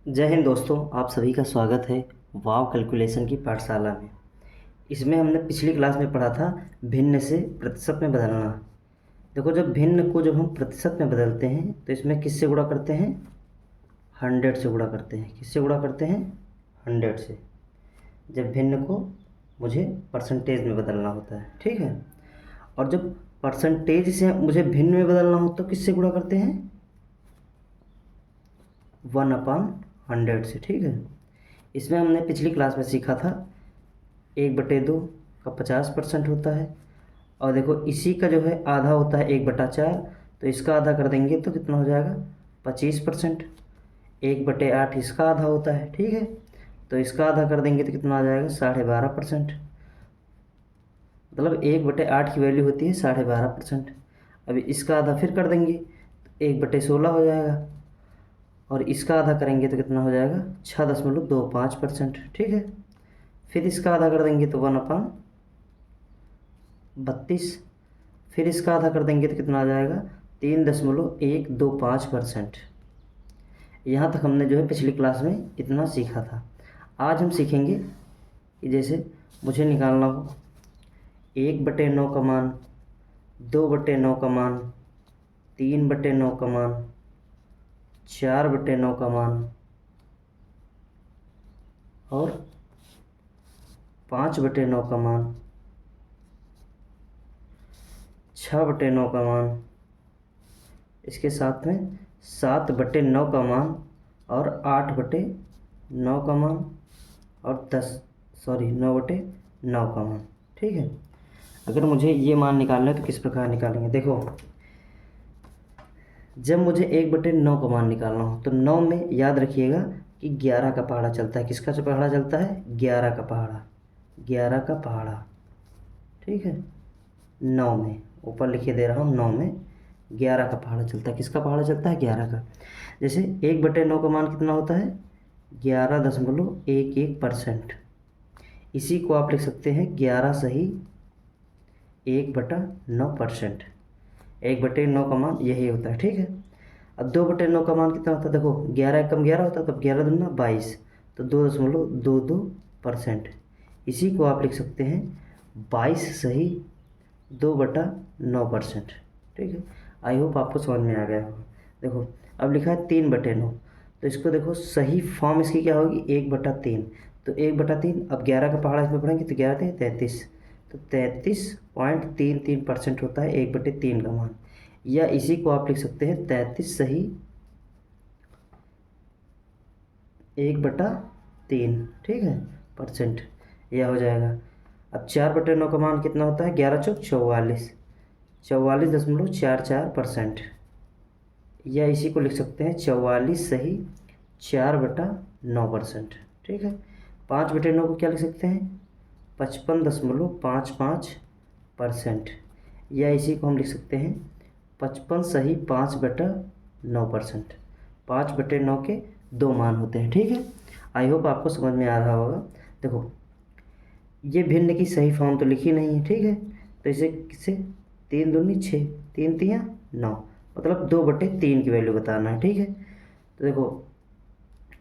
जय हिंद दोस्तों, आप सभी का स्वागत है वाव कैलकुलेशन की पाठशाला में। इसमें हमने पिछली क्लास में पढ़ा था भिन्न से प्रतिशत में बदलना। देखो, जब हम प्रतिशत में बदलते हैं तो इसमें किससे गुणा करते हैं? 100 से गुणा करते हैं। किससे गुणा करते हैं? 100 से। जब भिन्न को मुझे परसेंटेज में बदलना होता है, ठीक है। और जब परसेंटेज से मुझे भिन्न में बदलना हो तो किससे गुणा करते हैं? 1/100 से, ठीक है। इसमें हमने पिछली क्लास में सीखा था 1/2 का 50% होता है। और देखो, इसी का जो है आधा होता है 1/4, तो इसका आधा कर देंगे तो कितना हो जाएगा? 25%। 1/8 इसका आधा होता है, ठीक है, तो इसका आधा कर देंगे तो कितना आ जाएगा? 12.5%। मतलब 1/8 की वैल्यू होती है 12.5%। अभी इसका आधा फिर कर देंगे तो 1/16 हो जाएगा, और इसका आधा करेंगे तो कितना हो जाएगा? 6.25%, ठीक है। फिर इसका आधा कर देंगे तो 1/32। फिर इसका आधा कर देंगे तो कितना आ जाएगा? 3.125%। यहाँ तक हमने जो है पिछली क्लास में इतना सीखा था। आज हम सीखेंगे कि जैसे मुझे निकालना हो 1/9 का मान, 2/9 का मान, 3/9 का मान, 4/9 का मान और 5/9 का मान, 6/9 का मान, इसके साथ में 7/9 का मान और 8/9 का मान और 9/9 का मान, ठीक है। अगर मुझे ये मान निकालना है तो किस प्रकार निकालेंगे? देखो, जब मुझे 1/9 का मान निकालना हो तो 9 में याद रखिएगा कि 11 का पहाड़ा चलता है। किसका पहाड़ा चलता है? 11 का पहाड़ा। 11 का पहाड़ा, ठीक है। 9 में ऊपर लिखे दे रहा हूँ, 9 में 11 का पहाड़ा चलता है। किसका पहाड़ा चलता है? 11 का। जैसे 1/9 का मान कितना होता है? 11.11%। इसी को आप लिख सकते हैं 11 सही 1/9%। 1/9 का मान यही होता है, ठीक है। अब 2/9 का मान कितना होता है? देखो, 11 एकम 11 होता है, तब 11 दूना 22, तो 2.22%। इसी को आप लिख सकते हैं 22 सही 2/9%, ठीक है। आई होप आपको समझ में आ गया होगा। देखो, अब लिखा है 3/9, तो इसको देखो सही फॉर्म इसकी क्या होगी? 1/3। तो 1/3, अब 11 का पहाड़ा इसमें पढ़ेंगे तो 11 × 33, तो 33.33% होता है 1/3 का मान। या इसी को आप लिख सकते हैं 33 सही 1/3, ठीक है, परसेंट। यह हो जाएगा। अब 4/9 का मान कितना होता है? 11 चौक 44, 44.44%। या इसी को लिख सकते हैं 44 सही 4/9%, ठीक है। 5/9 को क्या लिख सकते हैं? 55.55%। या इसी को हम लिख सकते हैं 55 सही 5/9%। 5/9 के दो मान होते हैं, ठीक है। आई होप आपको समझ में आ रहा होगा। देखो, ये भिन्न की सही फॉर्म तो लिखी नहीं है, ठीक है, तो इसे किससे? 3 दूनी 6, 3 तियाँ 9, मतलब 2/3 की वैल्यू बताना है, ठीक है। तो देखो,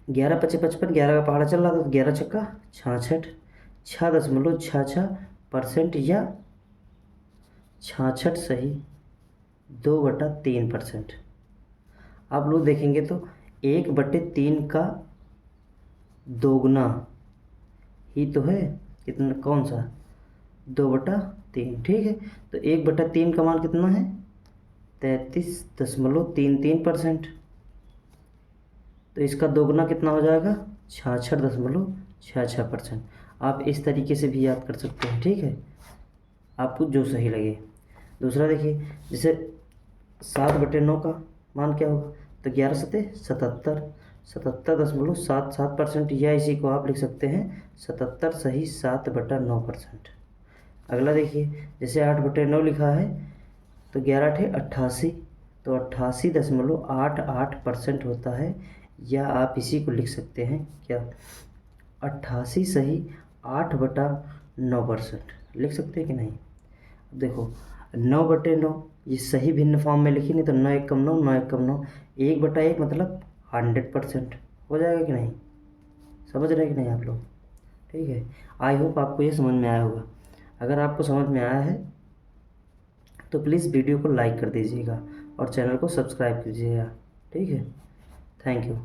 11 × 5 = 55, 11 का पहाड़ा चल रहा था तो 11 छक्का 66, 6.66% या 66 सही 2/3%। आप लोग देखेंगे तो 1/3 का दोगुना ही तो है, कितना, कौन सा? 2/3, ठीक है। तो 1/3 का मान कितना है? 33.33%। तो इसका दोगुना कितना हो जाएगा? 66.66%। आप इस तरीके से भी याद कर सकते हैं, ठीक है, आपको जो सही लगे। दूसरा देखिए, जैसे 7/9 का मान क्या होगा? तो 11 सते 77, 77.77%। या इसी को आप लिख सकते हैं 77 सही 7/9%। अगला देखिए, जैसे 8/9 लिखा है तो 11 × 88, तो 88.88% होता है। या आप इसी को लिख सकते हैं क्या? 88 सही 8/9%। लिख सकते हैं कि नहीं? देखो, 9/9 ये सही भिन्न फॉर्म में लिखी नहीं तो 9 × 9 = 9, 9 × 9 1/1 मतलब 100% हो जाएगा कि नहीं, समझ रहे हैं कि नहीं आप लोग? ठीक है, आई होप आपको ये समझ में आया होगा। अगर आपको समझ में आया है तो प्लीज़ वीडियो को लाइक कर दीजिएगा और चैनल को सब्सक्राइब कीजिएगा। ठीक है, थैंक यू।